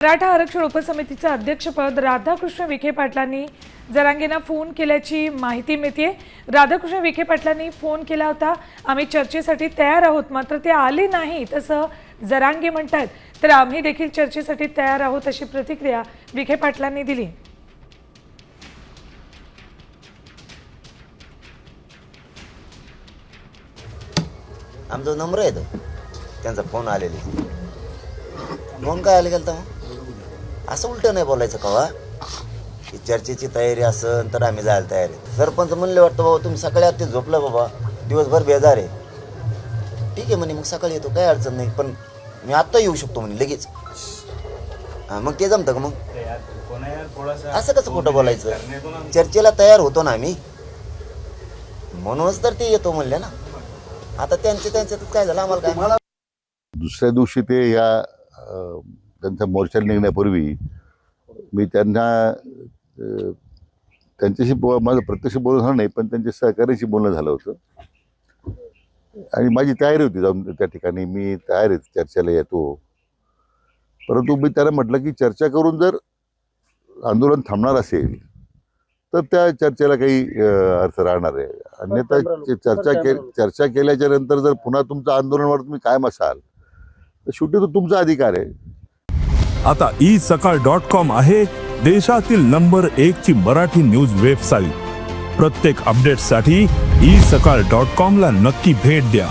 मराठा आरक्षण उपसमितीचं अध्यक्षपद राधाकृष्ण विखे पाटलांनी जरांगेंना फोन केल्याची माहिती मिळते। राधाकृष्ण विखे पाटलांनी फोन केला होता, आम्ही चर्चेसाठी तयार आहोत, मात्र ते आले नाहीत असं जरांगे म्हणतात। तर आम्ही देखील चर्चेसाठी तयार आहोत अशी प्रतिक्रिया विखे पाटलांनी दिली। आमचा नंबर आहे तो, त्यांचा फोन आलेला। फोन काय आले गेलता मग असं उलट नाही बोलायचं कवा की चर्चेची तयारी असेल तर आम्ही जायला तयार आहे। सरपंच म्हणले वाटतं बाबा तुम्ही सकाळी आत झोपलं बाबा, दिवसभर बेजार आहे, ठीक आहे म्हणे, मग सकाळी येतो काय अडचण नाही, पण मी आत्ता येऊ शकतो म्हणे लगेच। हां मग ते जमतं का मग? असं कसं खोटं बोलायचं? चर्चेला तयार होतो ना आम्ही, म्हणूनच तर ते येतो म्हणले ना। आता त्यांच्यातच काय झालं आम्हाला काय? दुसऱ्या दिवशी ते या त्यांचा मोर्चा निघण्यापूर्वी मी त्यांच्याशी माझं प्रत्यक्ष बोलणं झालं नाही, पण त्यांच्या सहकार्याशी बोलणं झालं होतं आणि माझी तयारी होती जाऊन त्या ठिकाणी, मी तयार आहे, चर्चेला येतो। परंतु मी त्यांना म्हटलं की चर्चा करून जर आंदोलन थांबणार असेल तर त्या चर्चेला काही अर्थ राहणार आहे, अन्यथा चर्चा केल्याच्या नंतर जर पुन्हा तुमचं आंदोलनावर तुम्ही कायम असाल तर शेवटी तो तुमचा अधिकार आहे। आता isakal.com आहे देशातील नंबर 1 ची मराठी न्यूज वेबसाईट। प्रत्येक अपडेटसाठी isakal.com ला नक्की भेट द्या।